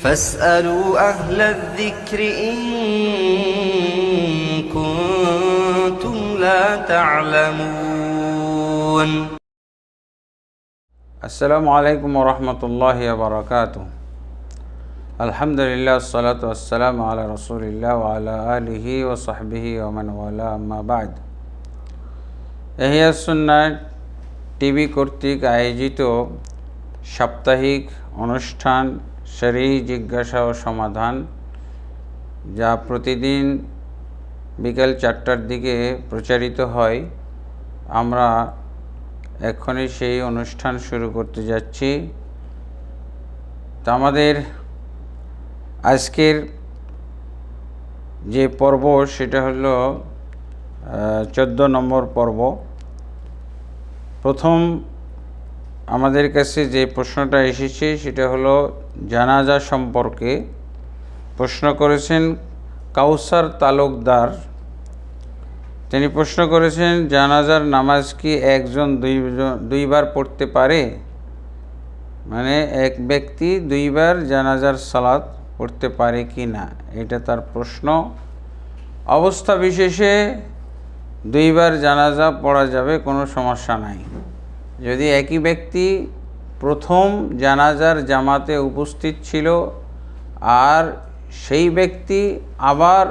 فاسألوا أهل الذكر إن كنتم لا تعلمون السلام عليكم ورحمة الله وبركاته الحمد لله والصلاة والسلام على رسول الله وعلى آله وصحبه ومن والاه أما بعد ইহিয়া সুন্নাহ TV কর্তৃক আয়োজিত সাপ্তাহিক অনুষ্ঠান শরঈ জিজ্ঞাসা ও সমাধান যা প্রতিদিন বিকেল 4টার দিকে প্রচারিত হয়, আমরা এখনই সেই অনুষ্ঠান শুরু করতে যাচ্ছি। তো আমাদের আজকের যে পর্ব সেটা হলো 14 নম্বর পর্ব। প্রথম আমাদের কাছে যে প্রশ্নটা এসেছে সেটা হলো জানাজা সম্পর্কে। প্রশ্ন করেছেন কাউসার তালুকদার। তিনি প্রশ্ন করেছেন, জানাজার নামাজ কি একজন দুইবার পড়তে পারে? মানে এক ব্যক্তি দুইবার জানাজার সালাত পড়তে পারে কি না, এটা তার প্রশ্ন। অবস্থা বিশেষে দুইবার জানাজা পড়া যাবে, কোনো সমস্যা নাই। যদি একই ব্যক্তি প্রথম জানাজার জামাতে উপস্থিত ছিল আর সেই ব্যক্তি আবার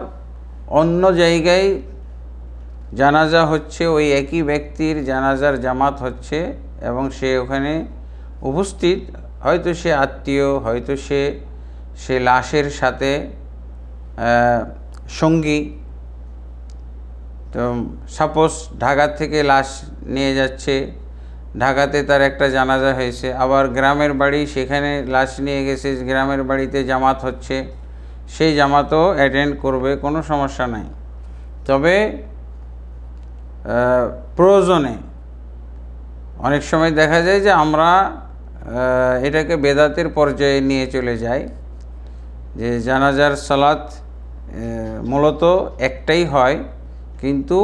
অন্য জায়গায় জানাজা হচ্ছে, ওই একই ব্যক্তির জানাজার জামাত হচ্ছে এবং সে ওখানে উপস্থিত, হয়তো সে আত্মীয়, হয়তো সে লাশের সাথে সঙ্গী। তো সাপোজ ঢাকা থেকে লাশ নিয়ে যাচ্ছে, ঢাকাতে তার একটা জানাজা হয়েছে, আবার গ্রামের বাড়ি সেখানে লাশ নিয়ে গেছে, গ্রামের বাড়িতে জামাত হচ্ছে, সেই জামাতও অ্যাটেন্ড করবে, কোনো সমস্যা নাই। তবে প্রয়োজনে অনেক সময় দেখা যায় যে আমরা এটাকে বেদাতের পর্যায়ে নিয়ে চলে যাই, যে জানাজার সালাত মূলত একটাই হয়, কিন্তু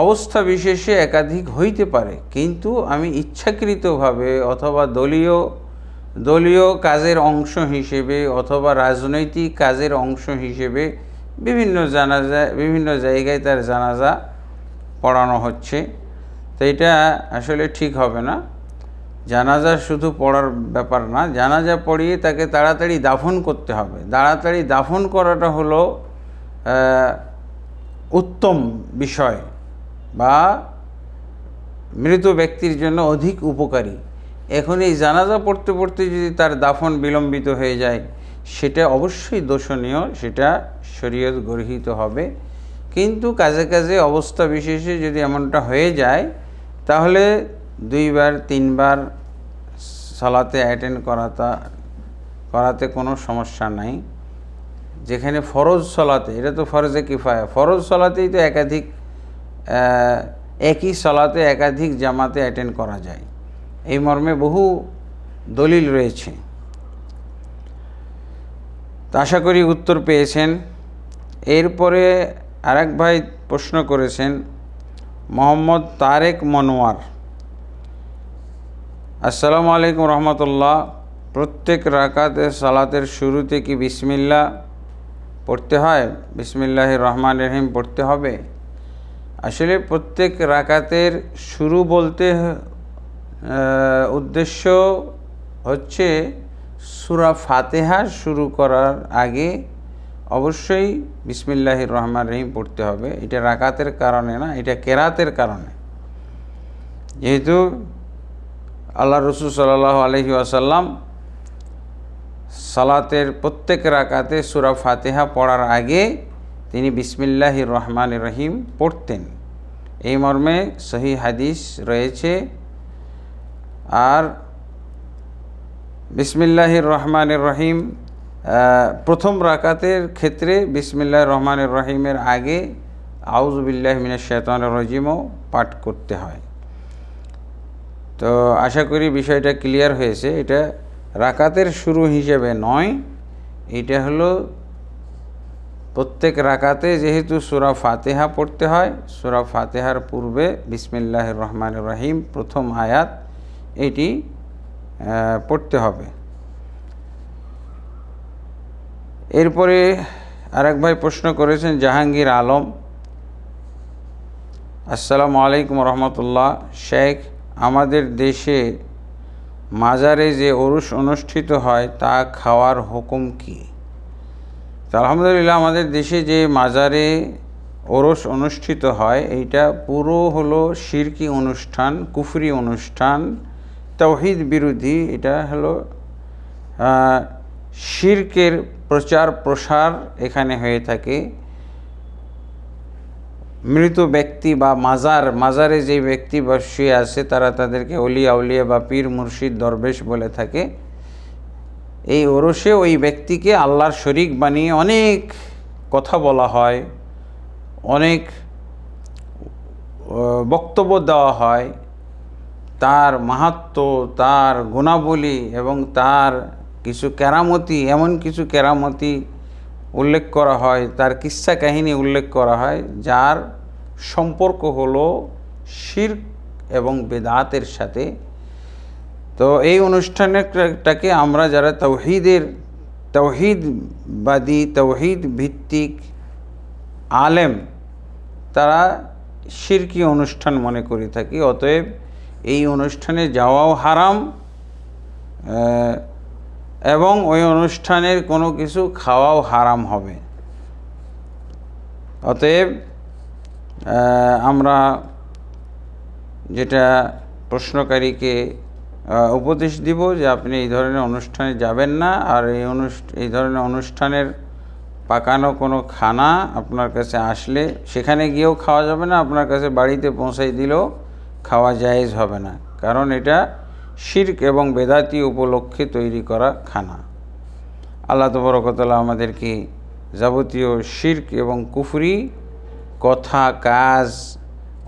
অবস্থা বিশেষে একাধিক হইতে পারে। কিন্তু আমি ইচ্ছাকৃতভাবে অথবা দলীয় কাজের অংশ হিসেবে অথবা রাজনৈতিক কাজের অংশ হিসেবে বিভিন্ন জায়গায় তার জানাজা পড়ানো হচ্ছে, তো এটা আসলে ঠিক হবে না। জানাজা শুধু পড়ার ব্যাপার না, জানাজা পড়িয়ে তাকে তাড়াতাড়ি দাফন করতে হবে। তাড়াতাড়ি দাফন করাটা হলো উত্তম বিষয় বা মৃত ব্যক্তির জন্য অধিক উপকারী। এখন এই জানাজা পড়তে পড়তে যদি তার দাফন বিলম্বিত হয়ে যায়, সেটা অবশ্যই দোষণীয়, সেটা শরীয়ত গর্হিত হবে। কিন্তু কাজে কাজে অবস্থা বিশেষে যদি এমনটা হয়ে যায়, তাহলে 2বার 3বার সালাতে অ্যাটেন্ড করাতে কোনো সমস্যা নাই। যেখানে ফরজ সালাতে, এটা তো ফরজে কিফায়া, ফরজ সালাতেই তো একই সালাতে একাধিক জামাতে অ্যাটেন্ড করা যায়, এই মর্মে বহু দলিল রয়েছে। তো আশা করি উত্তর পেয়েছেন। এরপরে আরেক ভাই প্রশ্ন করেছেন, মোহাম্মদ তারেক মনোয়ার। আসসালামু আলাইকুম রহমতুল্লাহ। প্রত্যেক রাকাতে সালাতের শুরুতে কি বিসমিল্লাহ পড়তে হয়? বিসমিল্লাহির রহমানির রহিম পড়তে হবে? আসলে প্রত্যেক রাকাতের শুরু বলতে উদ্দেশ্য হচ্ছে সূরা ফাতিহা শুরু করার আগে অবশ্যই বিসমিল্লাহির রহমানির রহিম পড়তে হবে। এটা রাকাতের কারণে না, এটা কেরাতের কারণে। যেহেতু আল্লাহ রসুল সাল্লাল্লাহু আলাইহি ওয়াসাল্লাম সালাতের প্রত্যেক রাকাতে সূরা ফাতিহা পড়ার আগে তিনি বিসমিল্লাহির রহমানির রহিম পড়তেন, এই মর্মে সহিহ হাদিস রয়েছে। আর বিসমিল্লাহির রহমানির রহিম প্রথম রাকাতের ক্ষেত্রে বিসমিল্লাহির রহমানির রহিমের আগে আউযু বিল্লাহি মিনাশ শাইতানির রাজিমও পাঠ করতে হয়। তো আশা করি বিষয়টা ক্লিয়ার হয়েছে। এটা রাকাতের শুরু হিসেবে নয়, এটা হলো প্রত্যেক রাকাতে যেহেতু সূরা ফাতিহা পড়তে হয়, সূরা ফাতিহার পূর্বে বিসমিল্লাহির রহমানির রহিম প্রথম আয়াত এটি পড়তে হবে। এরপরে আরেক ভাই প্রশ্ন করেছেন জাহাঙ্গীর আলম। আসসালামু আলাইকুম রহমতুল্লাহ। শেখ, আমাদের দেশে মাজারে যে ওরস অনুষ্ঠিত হয় তা খাওয়ার হুকুম কি? তো আলহামদুলিল্লাহ, আমাদের দেশে যে মাজারে ওরস অনুষ্ঠিত হয় এইটা পুরো হলো শিরকি অনুষ্ঠান, কুফরি অনুষ্ঠান, তাওহীদ বিরোধী। এটা হলো শিরকের প্রচার প্রসার এখানে হয়ে থাকে। মৃত ব্যক্তি বা মাজারে যে ব্যক্তি বসে আছে তারা তাদেরকে অলিয়া উলিয়া বা পীর মুর্শিদ দরবেশ বলে থাকে। এই ওরসে ওই ব্যক্তিকে আল্লাহর শরীক বানিয়ে অনেক কথা বলা হয়, অনেক বক্তব্য দেওয়া হয়, তার মাহাত্ম্য, তার গুণাবলী এবং তার কিছু কেরামতি, এমন কিছু কেরামতি উল্লেখ করা হয়, তার কিস্সা কাহিনী উল্লেখ করা হয় যার সম্পর্ক হলো শিরক এবং বেদাতের সাথে। তো এই অনুষ্ঠানটাকে আমরা যারা তাওহীদবাদী, তাওহীদ ভিত্তিক আলেম, তারা শিরকি অনুষ্ঠান মনে করে থাকি। অতএব এই অনুষ্ঠানে যাওয়াও হারাম এবং ওই অনুষ্ঠানের কোনো কিছু খাওয়াও হারাম হবে। অতএব আমরা যেটা প্রশ্নকারীকে উপদেশ দিব যে আপনি এই ধরনের অনুষ্ঠানে যাবেন না, আর এই ধরনের অনুষ্ঠানের পাকানো কোনো খানা আপনার কাছে আসলে সেখানে গিয়েও খাওয়া যাবে না, আপনার কাছে বাড়িতে পৌঁছাই দিলেও খাওয়া জায়েজ হবে না, কারণ এটা শিরক এবং বেদাতি উপলক্ষে তৈরি করা খানা। আল্লাহ তাবারক ওয়া তাআলা আমাদেরকে যাবতীয় শিরক এবং কুফরি কথা, কাজ,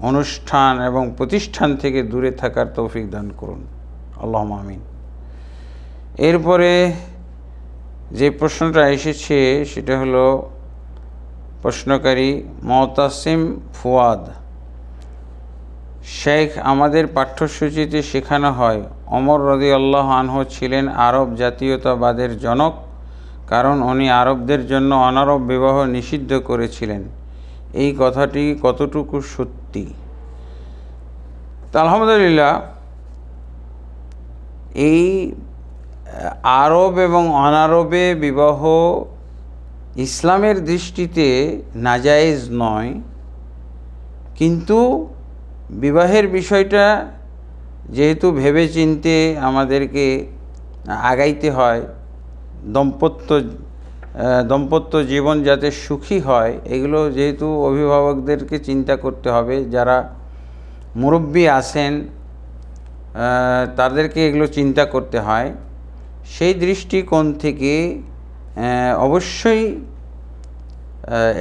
অনুষ্ঠান এবং প্রতিষ্ঠান থেকে দূরে থাকার তৌফিক দান করুন, আল্লাহুম্মা আমিন। এরপরে যে প্রশ্নটা এসেছে সেটা হলো প্রশ্নকারী মুতাসিম ফুয়াদ। শেখ, আমাদের পাঠ্যসূচিতে শেখানো হয় ওমর রাদিয়াল্লাহু আনহু ছিলেন আরব জাতীয়তাবাদের জনক, কারণ উনি আরবদের জন্য অনারব বিবাহ নিষিদ্ধ করেছিলেন। এই কথাটি কতটুকু সত্যি? আলহামদুলিল্লাহ, এই আরব এবং অনারবে বিবাহ ইসলামের দৃষ্টিতে নাজায়েজ নয়, কিন্তু বিবাহের বিষয়টা যেহেতু ভেবেচিন্তে আমাদেরকে আগাইতে হয়, দাম্পত্য জীবন যাতে সুখী হয়, এগুলো যেহেতু অভিভাবকদেরকে চিন্তা করতে হবে, যারা মুরব্বী আছেন তাদেরকে এগুলো চিন্তা করতে হয়। সেই দৃষ্টিকোণ থেকে অবশ্যই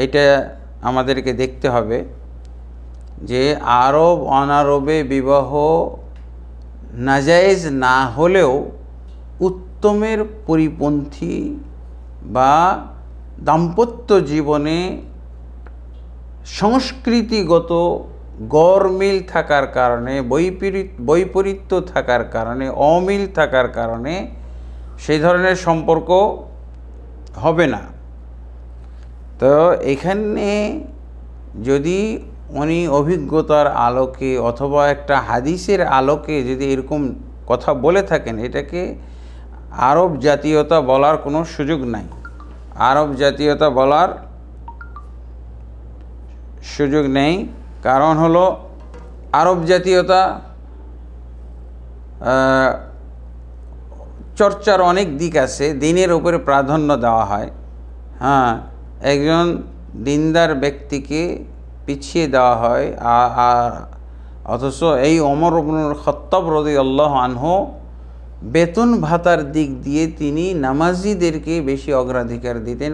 এটা আমাদেরকে দেখতে হবে যে আরব অনারবে বিবাহ নাজায়েজ না হলেও উত্তমের পরিপন্থী বা দাম্পত্য জীবনে সংস্কৃতিগত গড়মিল থাকার কারণে, বৈপরীত্য থাকার কারণে, অমিল থাকার কারণে সেই ধরনের সম্পর্ক হবে না। তো এখানে যদি উনি অভিজ্ঞতার আলোকে অথবা একটা হাদিসের আলোকে যদি এরকম কথা বলে থাকেন, এটাকে আরব জাতীয়তা বলার কোনো সুযোগ নাই। আরব জাতীয়তা বলার সুযোগ নেই, কারণ হলো আরব জাতীয়তা চর্চার অনেক দিক আছে, দিনের উপরে প্রাধান্য দেওয়া হয়। হ্যাঁ, একজন দিনদার ব্যক্তিকে পিছিয়ে দেওয়া হয়, অথচ এই ওমর ইবনুল খাত্তাব রাদিয়াল্লাহু আনহু বেতন ভাতার দিক দিয়ে তিনি নামাজিদেরকে বেশি অগ্রাধিকার দিতেন,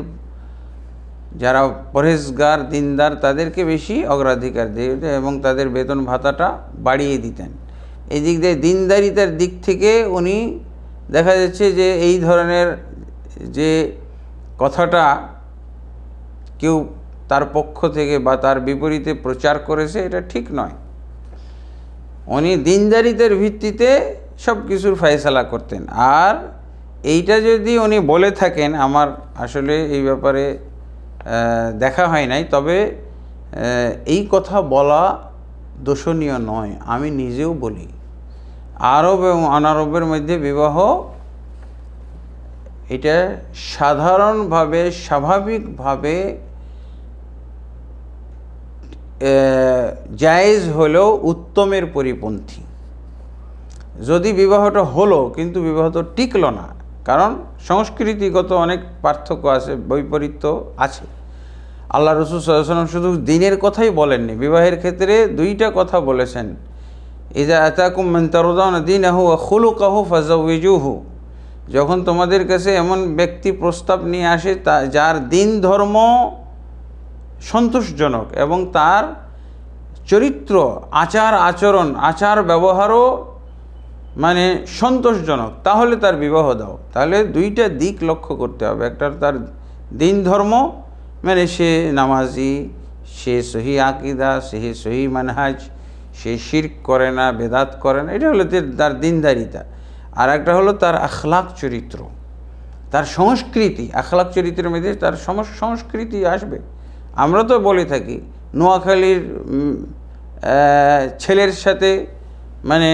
যারা পরহেজগার দিনদার তাদেরকে বেশি অগ্রাধিকার দিতেন এবং তাদের বেতন ভাতাটা বাড়িয়ে দিতেন। এই দিক দিয়ে দিনদারিতার দিক থেকে উনি দেখা যাচ্ছে যে এই ধরনের যে কথাটা কেউ তার পক্ষ থেকে বা তার বিপরীতে প্রচার করেছে, এটা ঠিক নয়। উনি দিনদারিতার ভিত্তিতে সব কিছুর ফয়সালা করতেন, আর এইটা যদি উনি বলে থাকেন, আমার আসলে এই ব্যাপারে দেখা হয় নাই, তবে এই কথা বলা দোষণীয় নয়। আমি নিজেও বলি আরব এবং অনারবের মধ্যে বিবাহ এটা সাধারণভাবে স্বাভাবিকভাবে জায়েজ হলেও উত্তমের পরিপন্থী। যদি বিবাহটা হলো কিন্তু বিবাহ তো টিকলো না, কারণ সংস্কৃতিগত অনেক পার্থক্য আছে, বৈপরীত্য আছে। আল্লাহ রাসূল সাল্লাল্লাহু আলাইহি ওয়াসাল্লাম শুধু দ্বীনের কথাই বলেননি, বিবাহের ক্ষেত্রে দুইটা কথা বলেছেন, ইযা আতাকুম মান তারদাউনা দীনাহু ওয়া খুলুকাহু ফাযাওয়িজুহু। যখন তোমাদের কাছে এমন ব্যক্তি প্রস্তাব নিয়ে আসে যার দিন ধর্ম সন্তোষজনক এবং তার চরিত্র, আচার আচরণ, আচার ব্যবহারও মানে সন্তোষজনক, তাহলে তার বিবাহ দাও। তাহলে দুইটা দিক লক্ষ্য করতে হবে। একটা তার দিন ধর্ম, মানে সে নামাজি, সে সহি আকিদা, সে সহি মানহাজ, সে শিরক করে না, বেদাত করে না, এটা হলো তার দিনদারিতা। আর একটা হলো তার আখলাক চরিত্র, তার সংস্কৃতি। আখলাক চরিত্রের মধ্যে তার সংস্কৃতি আসবে। আমরা তো বলে থাকি নোয়াখালীর ছেলের সাথে মানে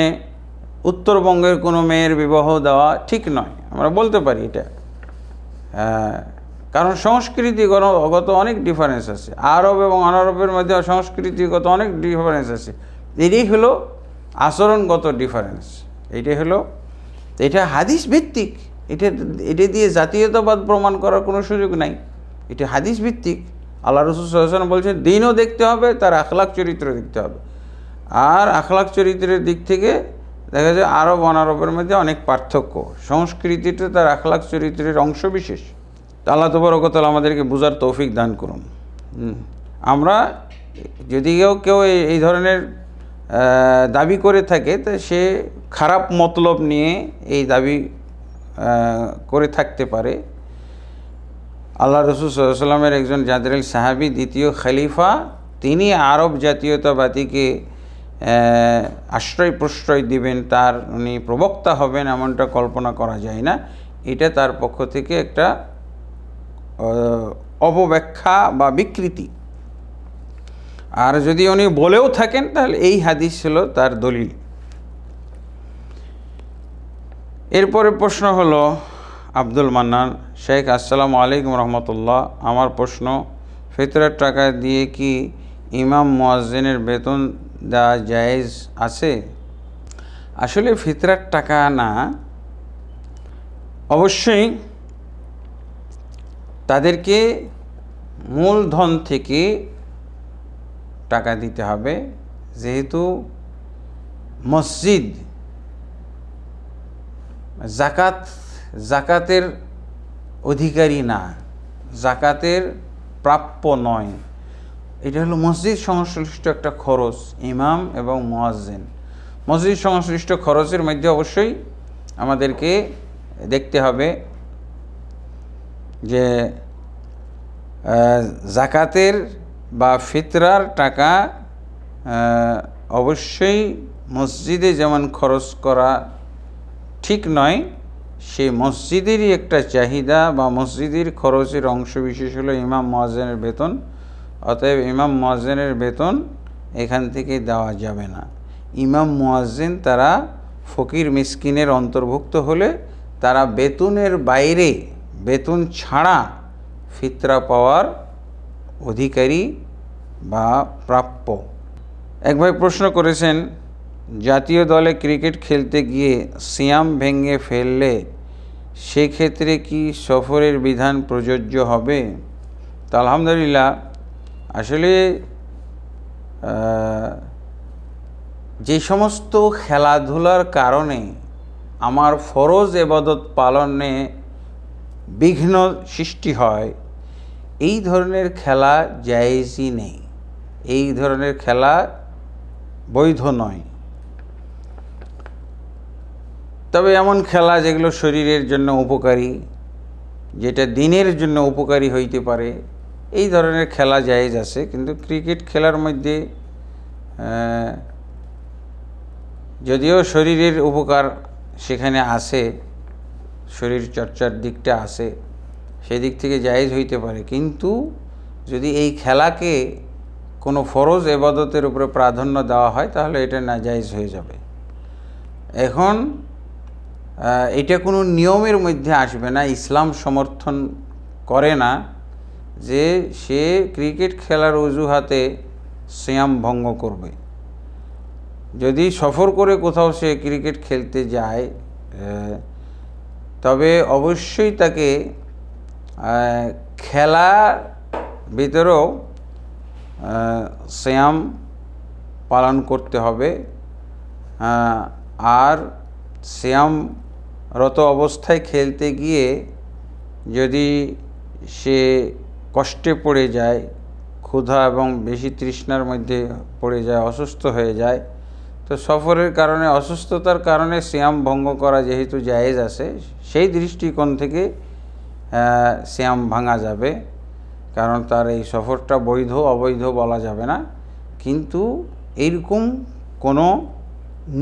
উত্তরবঙ্গের কোনো মেয়ের বিবাহ দেওয়া ঠিক নয়, আমরা বলতে পারি এটা, কারণ সংস্কৃতিগত অনেক ডিফারেন্স আছে। আরব এবং অনারবের মধ্যে সংস্কৃতিগত অনেক ডিফারেন্স আছে। এটাই হলো আচরণগত ডিফারেন্স। এইটাই হলো, এটা হাদিস ভিত্তিক। এটা দিয়ে জাতীয়তাবাদ প্রমাণ করার কোনো সুযোগ নাই। এটা হাদিস ভিত্তিক। আল্লাহ রাসূল সাল্লাল্লাহু আলাইহি ওয়াসাল্লাম বলছেন দিনও দেখতে হবে, তার আখলাক চরিত্র দেখতে হবে। আর আখলাক চরিত্রের দিক থেকে দেখা যায় আরব অনারবের মধ্যে অনেক পার্থক্য। সংস্কৃতিটা তার আখলাক চরিত্রের অংশ বিশেষ। আল্লাহ তাবারক ওয়া তাআলা আমাদেরকে বুঝার তৌফিক দান করুন। আমরা যদি কেউ এই ধরনের দাবি করে থাকে, তা সে খারাপ মতলব নিয়ে এই দাবি করে থাকতে পারে। আল্লাহ রাসূল সাল্লাল্লাহু আলাইহি ওয়াসাল্লামের একজন জাদরেল সাহাবী, দ্বিতীয় খলিফা, তিনি আরব জাতীয়তাবাদীকে আশ্রয় প্রশ্রয় দিবেন, তার উনি প্রবক্তা হবেন, এমনটা কল্পনা করা যায় না। এটা তার পক্ষ থেকে একটা অপব্যাখ্যা বা বিকৃতি। আর যদি উনি বলেও থাকেন তাহলে এই হাদিস হলো তার দলিল। এরপরে প্রশ্ন হলো আব্দুল মান্নান শেখ, আসসালামু আলাইকুম রহমতুল্লাহ। আমার প্রশ্ন, ফিতরার টাকা দিয়ে কি ইমাম মুয়াজ্জিনের বেতন দেওয়া জায়েজ আছে? আসলে ফিতরার টাকা না, অবশ্যই তাদেরকে মূলধন থেকে টাকা দিতে হবে, যেহেতু মসজিদ জাকাতের অধিকারী না, জাকাতের প্রাপ্য নয়। এটা হলো মসজিদ সংশ্লিষ্ট একটা খরচ, ইমাম এবং মুয়াজ্জিন। মসজিদ সংশ্লিষ্ট খরচের মধ্যে অবশ্যই আমাদেরকে দেখতে হবে যে জাকাতের বা ফিতরার টাকা অবশ্যই মসজিদে যেমন খরচ করা ঠিক নয়, সেই মসজিদেরই একটা চাহিদা বা মসজিদের খরচের অংশ বিশেষ হলো ইমাম মুয়াজ্জিনের বেতন। অতএব ইমাম মুয়াজ্জিনের বেতন এখান থেকে দেওয়া যাবে না। ইমাম মুয়াজ্জিন তারা ফকির মিসকিনের অন্তর্ভুক্ত হলে তারা বেতনের বাইরে, বেতন ছাড়া ফিতরা পাওয়ার অধিকারী বা প্রাপ্য। এক ভাই প্রশ্ন করেছেন, জাতীয় দলে ক্রিকেট খেলতে গিয়ে সিয়াম ভেঙে ফেললে সেক্ষেত্রে কি সফরের বিধান প্রযোজ্য হবে? তো আলহামদুলিল্লাহ, আসলে যে সমস্ত খেলাধুলার কারণে আমার ফরজ ইবাদত পালনে বিঘ্ন সৃষ্টি হয়, এই ধরনের খেলা জায়েজই নেই, এই ধরনের খেলা বৈধ নয়। তবে এমন খেলা যেগুলো শরীরের জন্য উপকারী, যেটা দিনের জন্য উপকারী হইতে পারে, এই ধরনের খেলা জায়েজ আছে। কিন্তু ক্রিকেট খেলার মধ্যে যদিও শরীরের উপকার সেখানে আছে, শরীর চর্চার দিকটা আসে, সেই দিক থেকে জায়েজ হইতে পারে। কিন্তু যদি এই খেলাকে কোনো ফরজ ইবাদতের উপরে প্রাধান্য দেওয়া হয় তাহলে এটা নাজায়েজ হয়ে যাবে। এখন এটা কোনো নিয়মের মধ্যে আসবে না, ইসলাম সমর্থন করে না যে সে ক্রিকেট খেলার অজুহাতে সিয়াম ভঙ্গ করবে। যদি সফর করে কোথাও সে ক্রিকেট খেলতে যায় তবে অবশ্যই তাকে খেলার ভিতরেও সিয়াম পালন করতে হবে। আর সিয়ামরত অবস্থায় খেলতে গিয়ে যদি সে কষ্টে পড়ে যায়, ক্ষুধা এবং বেশি তৃষ্ণার মধ্যে পড়ে যায়, অসুস্থ হয়ে যায়, তো সফরের কারণে, অসুস্থতার কারণে সিয়াম ভঙ্গ করা যেহেতু জায়েজ আছে, সেই দৃষ্টিকোণ থেকে সিয়াম ভাঙা যাবে। কারণ তার এই সফরটা বৈধ অবৈধ বলা যাবে না, কিন্তু এইরকম কোনো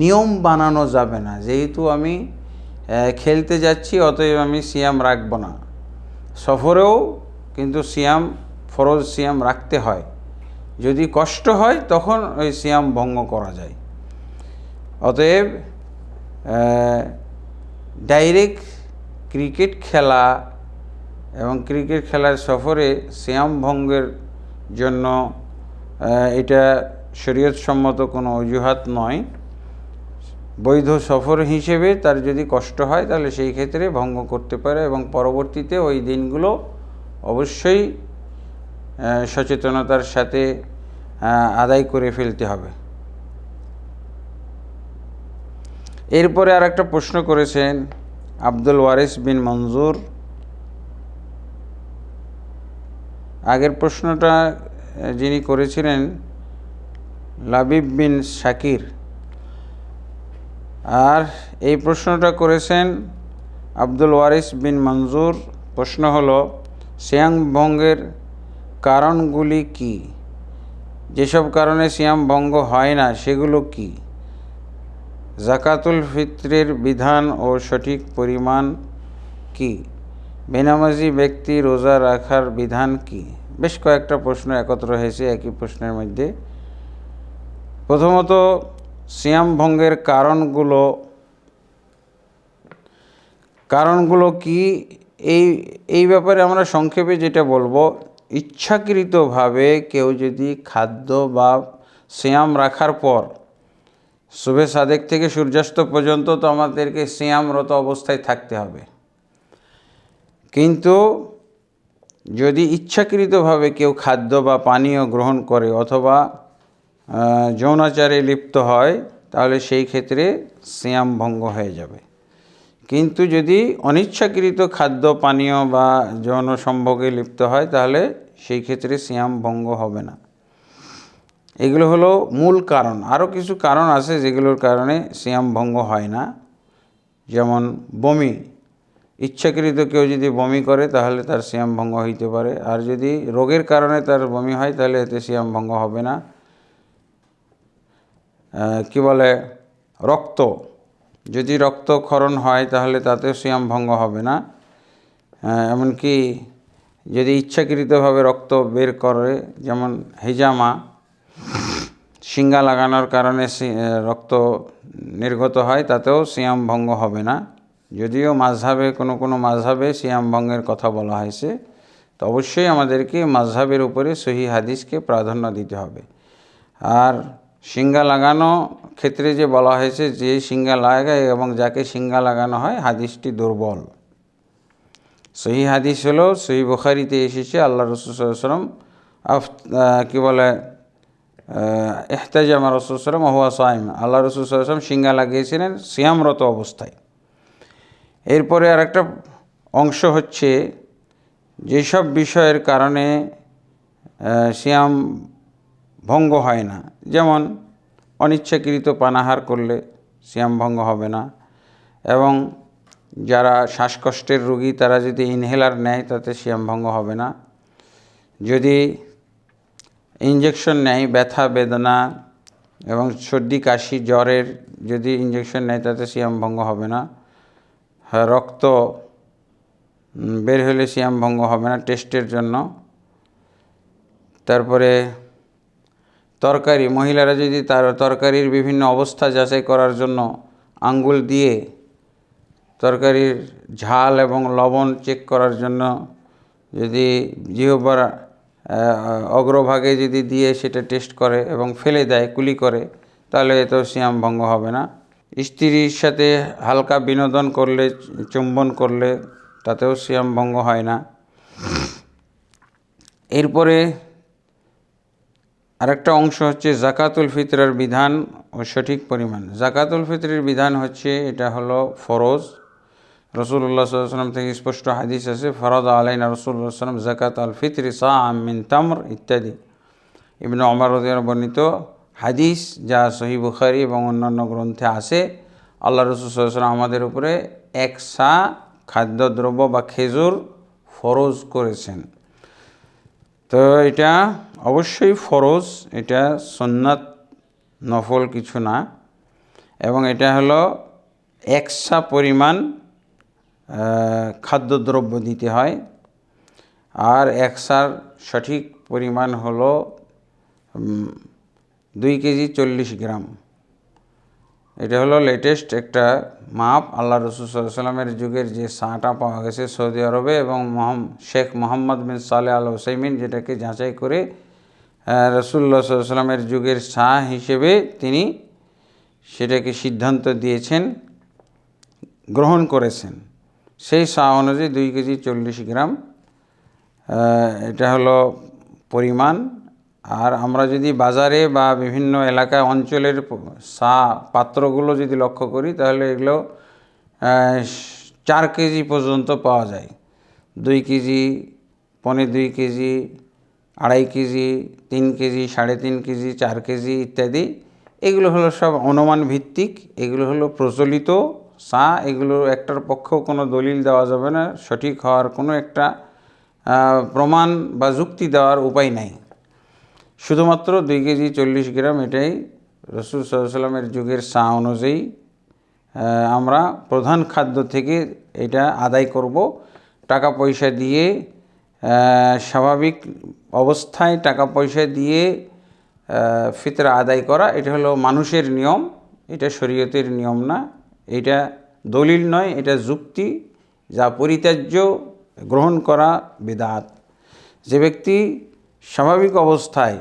নিয়ম বানানো যাবে না যেহেতু আমি খেলতে যাচ্ছি অতএব আমি সিয়াম রাখব না। সফরেও কিন্তু সিয়াম, ফরজ সিয়াম রাখতে হয়। যদি কষ্ট হয় তখন ওই সিয়াম ভঙ্গ করা যায়। অতএব ডাইরেক্ট ক্রিকেট খেলা এবং ক্রিকেট খেলার সফরে সিয়াম ভঙ্গের জন্য এটা শরীয়তসম্মত কোনো অজুহাত নয়। বৈধ সফর হিসেবে তার যদি কষ্ট হয় তাহলে সেই ক্ষেত্রে ভঙ্গ করতে পারে এবং পরবর্তীতে ওই দিনগুলো অবশ্যই সচেতনতার সাথে আদায় করে ফেলতে হবে। এরপরে আর একটা প্রশ্ন করেছেন আব্দুল ওয়ারিস বিন মনজুর। আগের প্রশ্নটা যিনি করেছিলেন লাবিব বিন শাকির, আর এই প্রশ্নটা করেছেন আব্দুল ওয়ারিস বিন মনজুর। প্রশ্ন হলো, সিয়াম ভঙ্গের কারণগুলি কি? যেসব কারণে সিয়াম ভঙ্গ হয় না সেগুলো কি? জাকাতুল ফিত্রের বিধান ও সঠিক পরিমাণ কি? বেনামাজি ব্যক্তি রোজা রাখার বিধান কি? বেশ কয়েকটা প্রশ্ন একত্র হয়েছে একই প্রশ্নের মধ্যে। প্রথমত সিয়াম ভঙ্গের কারণগুলো কি এই ব্যাপারে আমরা সংক্ষেপে যেটা বলবো, ইচ্ছাকৃতভাবে কেউ যদি খাদ্য বা সিয়াম রাখার পর সুবে সাদেক থেকে সূর্যাস্ত পর্যন্ত তো আমাদেরকে সিয়ামরত অবস্থায় থাকতে হবে, কিন্তু যদি ইচ্ছাকৃতভাবে কেউ খাদ্য বা পানীয় গ্রহণ করে অথবা যৌনাচারে লিপ্ত হয় তাহলে সেই ক্ষেত্রে সিয়াম ভঙ্গ হয়ে যাবে। কিন্তু যদি অনিচ্ছাকৃত খাদ্য পানীয় বা যৌন সম্ভোগে লিপ্ত হয় তাহলে সেই ক্ষেত্রে সিয়াম ভঙ্গ হবে না। এগুলো হলো মূল কারণ। আরও কিছু কারণ আছে যেগুলোর কারণে সিয়াম ভঙ্গ হয় না, যেমন বমি। ইচ্ছাকৃত কেউ যদি বমি করে তাহলে তার সিয়াম ভঙ্গ হইতে পারে, আর যদি রোগের কারণে তার বমি হয় তাহলে এতে সিয়াম ভঙ্গ হবে না। রক্ত, যদি রক্তক্ষরণ হয় তাহলে তাতেও সিয়াম ভঙ্গ হবে না। এমনকি যদি ইচ্ছাকৃতভাবে রক্ত বের করে, যেমন হিজামা, শিঙ্গা লাগানোর কারণে রক্ত নির্গত হয়, তাতেও সিয়াম ভঙ্গ হবে না। যদিও মাযহাবে কোনো মাযহাবে সিয়াম ভঙ্গের কথা বলা হয়েছে, তো অবশ্যই আমাদেরকে মাযহাবের উপরে সহিহ হাদিসকে প্রাধান্য দিতে হবে। আর শিঙ্গা লাগানো ক্ষেত্রে যে বলা হয়েছে যে শিঙ্গা লাগায় এবং যাকে শিঙ্গা লাগানো হয়, হাদিসটি দুর্বল। সহিহ হাদিস হলো সহিহ বুখারীতে এসেছে, আল্লাহ রাসূল সাল্লাল্লাহু আলাইহি ওয়াসাল্লাম ইহতাজামা রাসূল সাল্লাল্লাহু আলাইহি ওয়াসাল্লাম ওয়া হুয়া সাইম, আল্লাহ রাসূল সাল্লাল্লাহু আলাইহি ওয়াসাল্লাম শিঙ্গা লাগিয়েছিলেন সিয়ামরত অবস্থায়। এরপরে আরেকটা অংশ হচ্ছে যেসব বিষয়ের কারণে সিয়াম ভঙ্গ হয় না, যেমন অনিচ্ছাকৃত পানাহার করলে সিয়াম ভঙ্গ হবে না, এবং যারা শ্বাসকষ্টের রোগী তারা যদি ইনহেলার নেয় তাতে সিয়াম ভঙ্গ হবে না, যদি ইঞ্জেকশন নেয় ব্যথা বেদনা এবং সর্দি কাশি জ্বরের যদি ইঞ্জেকশন নেয় তাতে সিয়াম ভঙ্গ হবে না। রক্ত বের হলে সিয়াম ভঙ্গ হবে না, টেস্টের জন্য। তারপরে তরকারি, মহিলারা যদি তার তরকারির বিভিন্ন অবস্থা যাচাই করার জন্য আঙ্গুল দিয়ে তরকারির ঝাল এবং লবণ চেক করার জন্য যদি জিহ্বার অগ্রভাগে যদি দিয়ে সেটা টেস্ট করে এবং ফেলে দেয়, কুলি করে, তাহলে এতেও সিয়াম ভঙ্গ হবে না। স্ত্রীর সাথে হালকা বিনোদন করলে, চুম্বন করলে, তাতেও সিয়াম ভঙ্গ হয় না। এরপরে আরেকটা অংশ হচ্ছে জাকাতুল ফিতরের বিধান ও সঠিক পরিমাণ। জাকাতুল ফিতরের বিধান হচ্ছে, এটা হলো ফরজ। রাসূলুল্লাহ সাল্লাল্লাহু আলাইহি ওয়াসাল্লাম থেকে স্পষ্ট হাদিস আছে, ফারাদা আলাইনা রাসূলুল্লাহ সাল্লাল্লাহু আলাইহি ওয়াসাল্লাম যাকাতাল ফিতরি সাআম মিন তামর ইত্যাদি। ইবনে ওমর রাদিয়াল্লাহু বর্ণিত হাদিস, যা সহিহ বুখারী এবং অন্যান্য গ্রন্থে আছে, আল্লাহ রাসূল সাল্লাল্লাহু আলাইহি ওয়াসাল্লাম আমাদের উপরে এক সা খাদ্যদ্রব্য বা খেজুর ফরজ করেছেন। তো এটা অবশ্যই ফরজ, এটা সুন্নাত, নফল কিছু না। এবং এটা হলো একসা পরিমাণ খাদ্যদ্রব্য দিতে হয়। আর একসার সঠিক পরিমাণ হলো 2 কেজি 40 গ্রাম। এটা হলো লেটেস্ট একটা মাপ। আল্লাহ রাসূল সাল্লাল্লাহু আলাইহি ওয়াসাল্লামের যুগের যে সাটা পাওয়া গেছে সৌদি আরবে, এবং শেখ মোহাম্মদ বিন সালেহ আল উসাইমিন যেটাকে যাচাই করে রাসূলুল্লাহ সাল্লাল্লাহু আলাইহি ওয়াসাল্লামের যুগের সা হিসেবে তিনি সেটাকে সিদ্ধান্ত দিয়েছেন, গ্রহণ করেছেন। সেই সা অনুযায়ী 2 কেজি 40 গ্রাম এটা হলো পরিমাণ। আর আমরা যদি বাজারে বা বিভিন্ন এলাকা অঞ্চলের সা পাত্রগুলো যদি লক্ষ্য করি, তাহলে এগুলো 4 কেজি পর্যন্ত পাওয়া যায়। 2 KG, 2.25 KG, 2.5 KG, 3 KG, 3.5 KG, 4 KG ইত্যাদি। এগুলো হলো সব অনুমান ভিত্তিক, এগুলো হলো প্রচলিত সা। এগুলো একটার পক্ষেও কোনো দলিল দেওয়া যাবে না, সঠিক হওয়ার কোনো একটা প্রমাণ বা যুক্তি দেওয়ার উপায় নাই। শুধুমাত্র 2 কেজি 40 গ্রাম, এটাই রাসূল সাল্লাল্লাহু আলাইহি ওয়াসাল্লামের যুগের সা অনুযায়ী আমরা প্রধান খাদ্য থেকে এটা আদায় করব। টাকা পয়সা দিয়ে, স্বাভাবিক অবস্থায় টাকা পয়সা দিয়ে ফিতরা আদায় করা, এটা হলো মানুষের নিয়ম, এটা শরীয়তের নিয়ম না, এটা দলিল নয়, এটা যুক্তি, যা পরিত্যাজ্য, গ্রহণ করা বিদআত। যে ব্যক্তি স্বাভাবিক অবস্থায়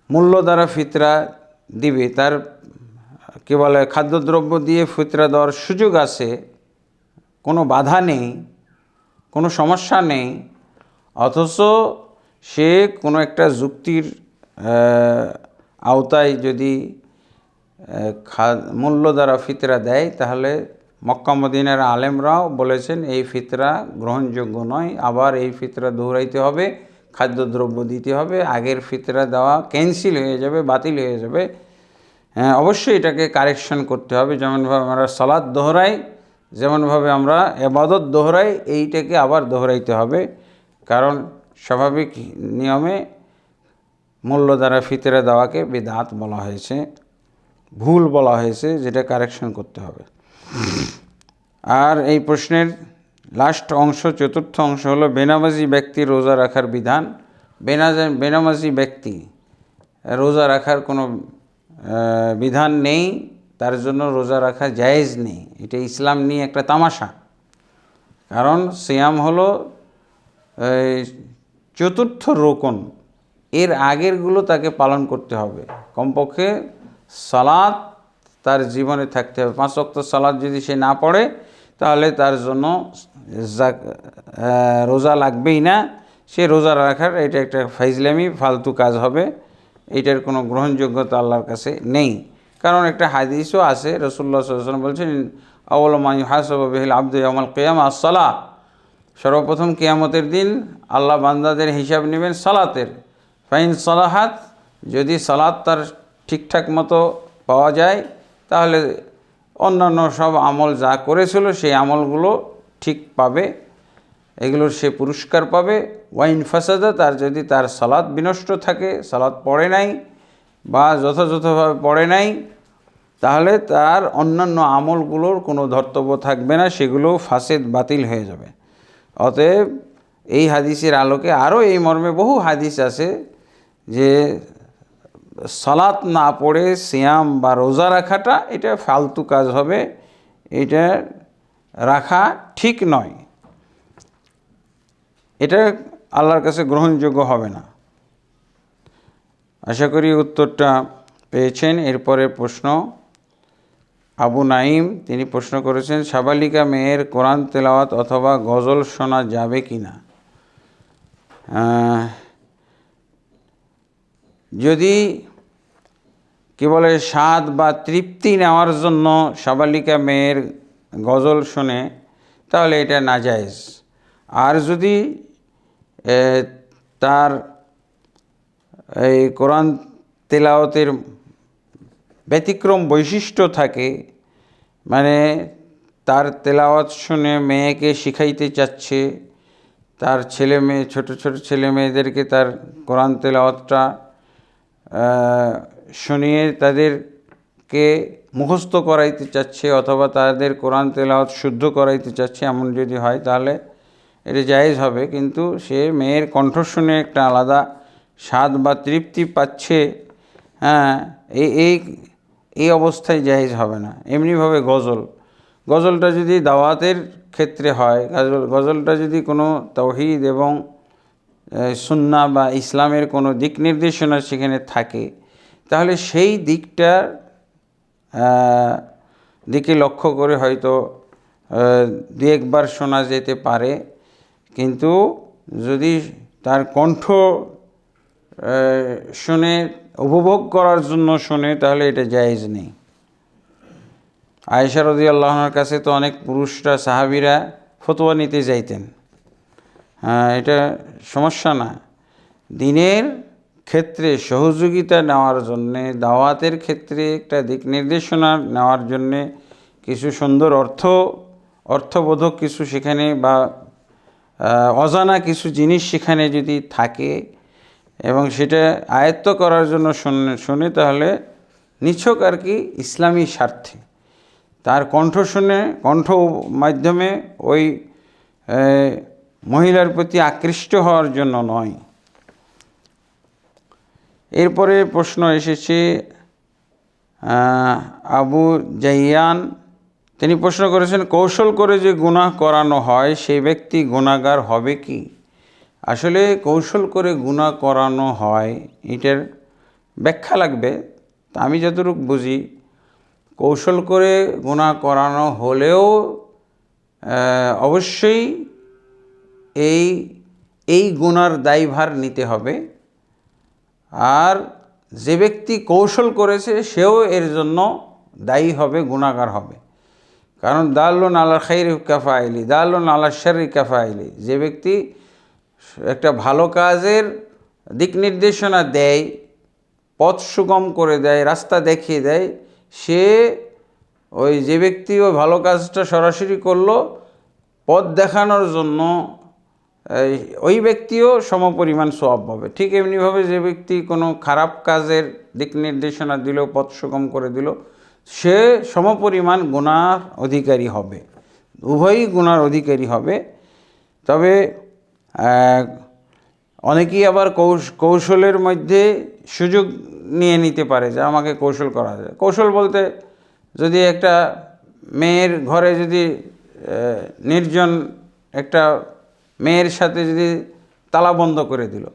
মূল্য দ্বারা ফিতরা দিবে, তার কি বলে খাদ্যদ্রব্য দিয়ে ফিতরা দেওয়ার সুযোগ আছে, কোনো বাধা নেই, কোনো সমস্যা নেই, অথচ সে কোনো একটা যুক্তির আওতায় যদি মূল্য দ্বারা ফিতরা দেয়, তাহলে মক্কা মদিনার আলেমরাও বলেছেন এই ফিতরা গ্রহণযোগ্য নয়। আবার এই ফিতরা দৌড়াইতে হবে, খাদ্যদ্রব্য দিতে হবে, আগের ফিতরা দেওয়া ক্যান্সেল হয়ে যাবে, বাতিল হয়ে যাবে। অবশ্যই এটাকে কারেকশন করতে হবে। যেমনভাবে আমরা সালাত দোহরাই, যেমনভাবে আমরা ইবাদত দোহরাই, এইটাকে আবার দোহরাইতে হবে। কারণ স্বাভাবিক নিয়মে মূল্য দ্বারা ফিতরা দেওয়াকে বিদআত বলা হয়েছে, ভুল বলা হয়েছে, যেটা কারেকশন করতে হবে। আর এই প্রশ্নের লাস্ট অংশ, চতুর্থ অংশ হলো বেনামাজি ব্যক্তির রোজা রাখার বিধান। বেনামাজি ব্যক্তি রোজা রাখার কোনো বিধান নেই, তার জন্য রোজা রাখা জায়েজ নেই। এটা ইসলাম নিয়ে একটা তামাশা। কারণ সিয়াম হলো চতুর্থ রোকন, এর আগেরগুলো তাকে পালন করতে হবে। কমপক্ষে সালাত তার জীবনে থাকতে হবে। 5 ওয়াক্ত সালাত যদি সে না পড়ে, তাহলে তার জন্য রোজা লাগবেই না। সে রোজা রাখার এটা একটা ফাইজলামি, ফালতু কাজ হবে, এটার কোনো গ্রহণযোগ্যতা আল্লাহর কাছে নেই। কারণ একটা হাদিসও আছে, রাসূলুল্লাহ সাল্লাল্লাহু আলাইহি ওয়াসাল্লাম বলছেন, আউয়ালু মা ইউহাসাবু বিহিল আবদু ইয়াওমাল কিয়ামা আস-সালাহ। সর্বপ্রথম কিয়ামতের দিন আল্লাহ বান্দাদের হিসাব নেবেন সালাতের। ফাইন সালাহাত, যদি সালাত তার ঠিকঠাক মতো পাওয়া যায়, তাহলে অন্যান্য সব আমল যা করেছিল সেই আমলগুলো ঠিক পাবে, এগুলোর সে পুরস্কার পাবে। ওয়াইন ফাসাদা, তার যদি তার সালাত বিনষ্ট থাকে, সালাত পড়ে নাই বা যথাযথভাবে পড়ে নাই, তাহলে তার অন্যান্য আমলগুলোর কোনো ধর্তব্য থাকবে না, সেগুলো ফাসেদ বাতিল হয়ে যাবে। অতএব এই হাদিসের আলোকে আরও এই মর্মে বহু হাদিস আছে যে সালাত না পড়ে সিয়াম বা রোজা রাখাটা এটা ফালতু কাজ হবে, এটা রাখা ঠিক নয়, এটা আল্লাহর কাছে গ্রহণযোগ্য হবে না। আশা করি উত্তরটা পেয়েছেন। এরপরে প্রশ্ন আবু নাইম, তিনি প্রশ্ন করেছেন সাবালিকা মেয়ের কোরআন তেলাওয়াত অথবা গজল শোনা যাবে কি না। যদি কি বলে স্বাদ বা তৃপ্তি নেওয়ার জন্য সাবালিকা মেয়ের গজল শোনে তাহলে এটা নাজায়েজ। আর যদি তার এই কোরআন তেলাওয়াতের ব্যতিক্রম বৈশিষ্ট্য থাকে, মানে তার তেলাওয়াত শুনে মেয়েকে শিখাইতে চাচ্ছে, তার ছেলে মেয়ে ছোট ছোট ছেলে মেয়েদেরকে তার কোরআন তেলাওয়াতটা শুনিয়ে তাদেরকে মুখস্থ করাইতে চাচ্ছে অথবা তাদের কোরআন তেলাওয়াত শুদ্ধ করাইতে চাচ্ছে, এমন যদি হয় তাহলে এটা জায়েজ হবে। কিন্তু সে মেয়ের কণ্ঠ শুনে একটা আলাদা স্বাদ বা তৃপ্তি পাচ্ছে, হ্যাঁ, এই অবস্থায় জায়েজ হবে না। এমনিভাবে গজলটা যদি দাওয়াতের ক্ষেত্রে হয়, গজলটা যদি কোনো তাওহীদ এবং সুন্নাহ বা ইসলামের কোনো দিক নির্দেশনা সেখানে থাকে, তাহলে সেই দিকটার দিকে লক্ষ্য করে হয়তো দু একবার শোনা যেতে পারে। কিন্তু যদি তার কণ্ঠ শুনে উপভোগ করার জন্য শোনে তাহলে এটা জায়েজ নেই। আয়েশা রাদিয়াল্লাহু আনহার কাছে তো অনেক পুরুষরা সাহাবীরা ফতোয়া নিতে যাইতেন। এটা সমস্যা না। দিনের ক্ষেত্রে সহযোগিতা নেওয়ার জন্যে, দাওয়াতের ক্ষেত্রে একটা দিক নির্দেশনা নেওয়ার জন্যে কিছু সুন্দর অর্থবোধক কিছু সেখানে বা অজানা কিছু জিনিস সেখানে যদি থাকে এবং সেটা আয়ত্ত করার জন্য শুনে তাহলে নিছক আর কি ইসলামী স্বার্থে, তার কণ্ঠ শুনে কণ্ঠ মাধ্যমে ওই মহিলার প্রতি আকৃষ্ট হওয়ার জন্য নয়। এরপরে প্রশ্ন এসেছে আবু জাইয়ান, তিনি প্রশ্ন করেছেন কৌশল করে যে গুনাহ করানো হয় সেই ব্যক্তি গুনাহগার হবে কি। আসলে কৌশল করে গুনাহ করানো হয় এটার ব্যাখ্যা লাগবে। তা আমি যতটুকু বুঝি, কৌশল করে গুনাহ করানো হলেও অবশ্যই এই গুনার দায়ভার নিতে হবে, আর যে ব্যক্তি কৌশল করেছে সেও এর জন্য দায়ী হবে, গুনাহগার হবে। কারণ দাল্লুন আলা খাইরি কাফাইলি দাল্লুন আলা শাররি কাফাইলি, যে ব্যক্তি একটা ভালো কাজের দিক নির্দেশনা দেয়, পথ সুগম করে দেয়, রাস্তা দেখিয়ে দেয়, সে ওই যে ব্যক্তি ওই ভালো কাজটা সরাসরি করলো পথ দেখানোর জন্য, ওই ব্যক্তিও সমপরিমাণ সওয়াব পাবে। ঠিক এমনিভাবে যে ব্যক্তি কোনো খারাপ কাজের দিক নির্দেশনা দিল, পথ সুগম করে দিল, সে সমপরিমাণ গুনার অধিকারী হবে, উভয়ই গুনার অধিকারী হবে। তবে অনেকেই আবার কৌশলের মধ্যে সুযোগ নিয়ে নিতে পারে যে আমাকে কৌশল করা যায়। কৌশল বলতে, যদি একটা মেয়ের ঘরে যদি নির্জন একটা মেয়ের সাথে যদি তালা বন্ধ করে দিল,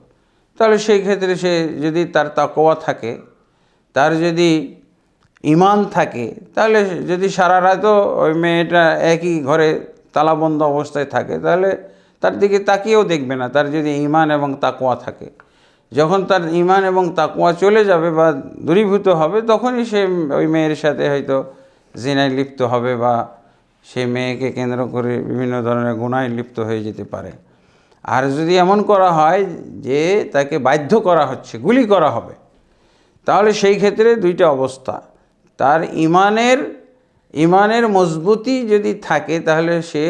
তাহলে সেই ক্ষেত্রে সে যদি তার তাকওয়া থাকে, তার যদি ঈমান থাকে, তাহলে যদি সারা রাতও ওই মেয়েটা একই ঘরে তালাবন্ধ অবস্থায় থাকে তাহলে তার দিকে তাকিয়েও দেখবে না, তার যদি ঈমান এবং তাকওয়া থাকে। যখন তার ঈমান এবং তাকওয়া চলে যাবে বা দূরীভূত হবে, তখনই সে ওই মেয়ের সাথে হয়তো জিনায় লিপ্ত হবে বা সেই মেয়েকে কেন্দ্র করে বিভিন্ন ধরনের গুনাহে লিপ্ত হয়ে যেতে পারে। আর যদি এমন করা হয় যে তাকে বাধ্য করা হচ্ছে, গুলি করা হবে, তাহলে সেই ক্ষেত্রে দুইটা অবস্থা। তার ঈমানের মজবুতি যদি থাকে তাহলে সে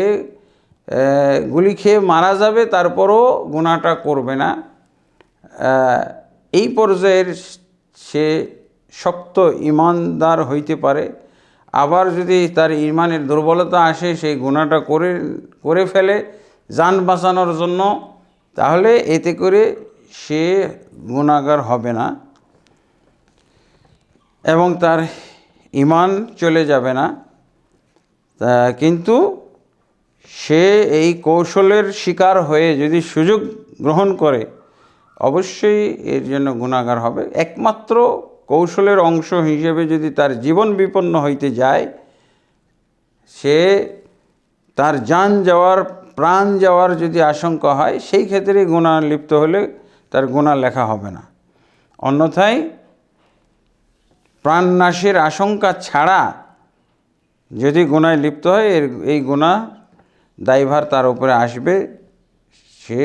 গুলি খেয়ে মারা যাবে, তারপরও গুনাহটা করবে না। এই পর্যায়ের সে শক্ত ইমানদার হইতে পারে, আবার যদি তার ইমানের দুর্বলতা আসে সেই গুনাহটা করে ফেলে জান বাঁচানোর জন্য, তাহলে এতে করে সে গুনাহগার হবে না এবং তার ইমান চলে যাবে না। কিন্তু সে এই কৌশলের শিকার হয়ে যদি সুযোগ গ্রহণ করে অবশ্যই এর জন্য গুনাহগার হবে। একমাত্র কৌশলের অংশ হিসেবে যদি তার জীবন বিপন্ন হইতে যায়, সে তার জান যাওয়ার প্রাণ যাওয়ার যদি আশঙ্কা হয়, সেই ক্ষেত্রে গুনাহ লিপ্ত হলে তার গুনাহ লেখা হবে না। অন্যথায় প্রাণনাশের আশঙ্কা ছাড়া যদি গুনায় লিপ্ত হয়, এই গুনাহ দায়ভার তার উপরে আসবে। সে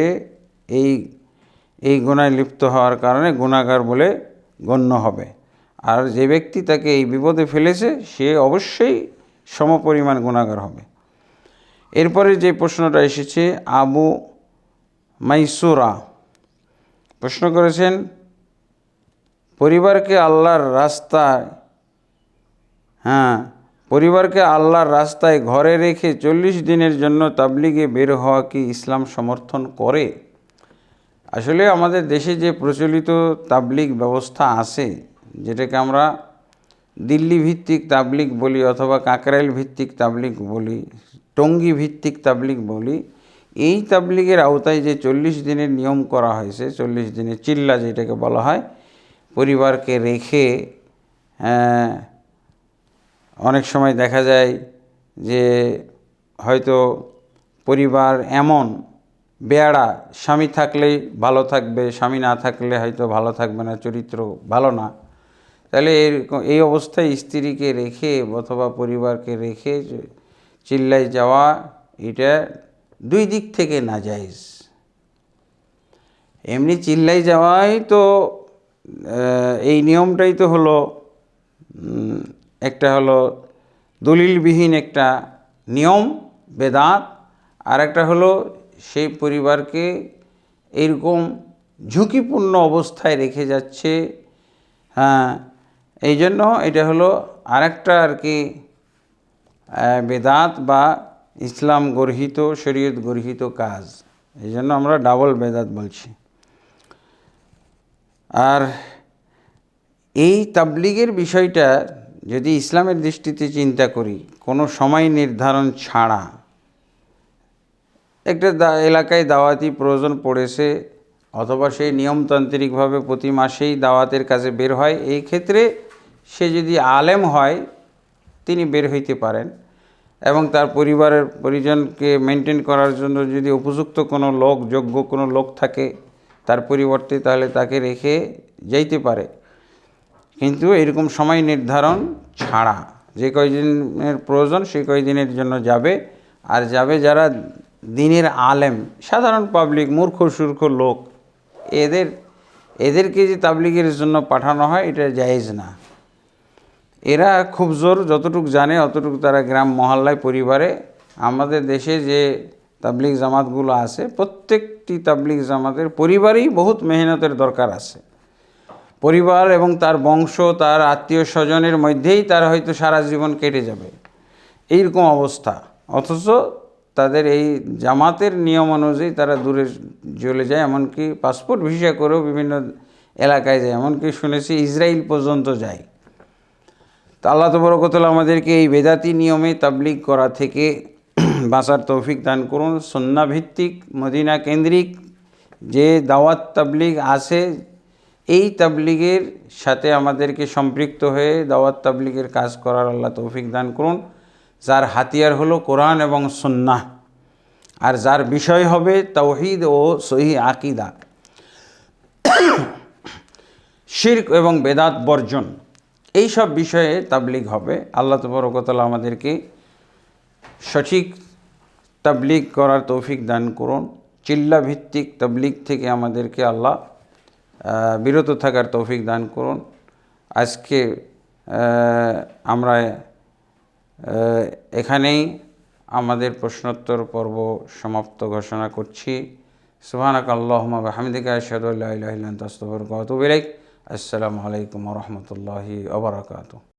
এই গুনায় লিপ্ত হওয়ার কারণে গুনাহগার বলে গণ্য হবে। আর যে ব্যক্তি তাকে এই বিপদে ফেলেছে সে অবশ্যই সমপরিমাণ গুনাহগার হবে। এরপরে যে প্রশ্নটা এসেছে, আবু মাইসুরা প্রশ্ন করেছেন, পরিবারকে আল্লাহর রাস্তায় ঘরে রেখে 40 দিনের জন্য তাবলিগে বের হওয়া কি ইসলাম সমর্থন করে? আসলে আমাদের দেশে যে প্রচলিত তাবলিগ ব্যবস্থা আছে, যেটাকে আমরা দিল্লি ভিত্তিক তাবলিগ বলি অথবা কাকরাইল ভিত্তিক তাবলিগ বলি, টঙ্গী ভিত্তিক তাবলিগ বলি, এই তাবলিগের আওতায় যে 40 দিনের নিয়ম করা হয়েছে, 40 দিনের চিল্লা যেটাকে বলা হয়, পরিবারকে রেখে অনেক সময় দেখা যায় যে হয়তো পরিবার এমন বেয়াড়া, স্বামী থাকলেই ভালো থাকবে, স্বামী না থাকলে হয়তো ভালো থাকবে না, চরিত্র ভালো না, তাহলে এই অবস্থায় স্ত্রীকে রেখে অথবা পরিবারকে রেখে চিল্লায় যাওয়া, এটা দুই দিক থেকে নাজায়েজ। এমনি চিল্লাই যাওয়াই তো এই নিয়মটাই তো হলো একটা হলো দলিলবিহীন একটা নিয়ম বেদাত, আর একটা হলো সেই পরিবারকে এরকম ঝুঁকিপূর্ণ অবস্থায় রেখে যাচ্ছে। এই জন্য এটা হলো আরেকটা আর কি বেদাত বা ইসলাম গর্হিত, শরীয়ত গর্হিত কাজ। এই জন্য আমরা ডাবল বেদাত বলছি। আর এই তাবলিগের বিষয়টা যদি ইসলামের দৃষ্টিতে চিন্তা করি, কোনো সময় নির্ধারণ ছাড়া একটা এলাকায় দাওয়াতি প্রয়োজন পড়েছে অথবা সেই নিয়মতান্ত্রিকভাবে প্রতি মাসেই দাওয়াতের কাজে বের হয়, এই ক্ষেত্রে সে যদি আলেম হয় তিনি বের হইতে পারেন এবং তার পরিজনকে মেনটেন করার জন্য যদি উপযুক্ত কোনো লোক, যোগ্য কোনো লোক থাকে তার পরিবর্তে, তাহলে তাকে রেখে যাইতে পারে। কিন্তু এরকম সময় নির্ধারণ ছাড়া যে কয়দিনের প্রয়োজন সেই কয়দিনের জন্য যাবে। আর যাবে যারা দিনের আলেম, সাধারণ পাবলিক, মূর্খ সূর্খ লোক, এদেরকে যে তাবলিগের জন্য পাঠানো হয় এটা জায়েজ না। এরা খুব জোর যতটুকু জানে অতটুকু তারা গ্রাম মহল্লায় পরিবারে, আমাদের দেশে যে তাবলিগ জামাতগুলো আছে প্রত্যেকটি তাবলিগ জামাতের পরিবারেই বহুত মেহনতের দরকার আছে। পরিবার এবং তার বংশ, তার আত্মীয় স্বজনের মধ্যেই তার হয়তো সারা জীবন কেটে যাবে, এইরকম অবস্থা। অথচ তাদের এই জামাতের নিয়ম অনুযায়ী তারা দূরে চলে যায়, এমনকি পাসপোর্ট ভিসা করেও বিভিন্ন এলাকায় যায়, এমনকি শুনেছি ইসরায়েল পর্যন্ত যায়। তো আল্লাহ তাবারক ওয়া তাআলা আমাদেরকে এই বেদাতি নিয়মে তাবলিগ করা থেকে বাঁচার তৌফিক দান করুন। সুন্নাহ ভিত্তিক মদিনা কেন্দ্রিক যে দাওয়াত তাবলিগ আছে, এই তাবলিগের সাথে আমাদেরকে সম্পৃক্ত হয়ে দাওয়াত তাবলিগের কাজ করার আল্লাহ তৌফিক দান করুন, যার হাতিয়ার হলো কোরআন এবং সুন্নাহ, আর যার বিষয় হবে তাওহীদ ও সহিহ আকীদা, শিরক এবং বেদাত বর্জন, এই সব বিষয়ে তাবলিগ হবে। আল্লাহ তাবারক ওয়া তাআলা আমাদেরকে সঠিক তাবলিগ করার তৌফিক দান করুন। চিল্লা ভিত্তিক তাবলিগ থেকে আমাদেরকে আল্লাহ বিরত থাকার তৌফিক দান করুন। আজকে আমরা এখানেই আমাদের প্রশ্নোত্তর পর্ব সমাপ্ত ঘোষণা করছি। সুবহানাকা আল্লাহুম্মা ওয়া বিহামদিকা আশহাদু আল্লা ইলাহা ইল্লা আনতা আস্তাগফিরুকা ওয়া আতুবু ইলাইক। আসসালামু আলাইকুম ওয়া রাহমাতুল্লাহি ওয়া বারাকাতুহু।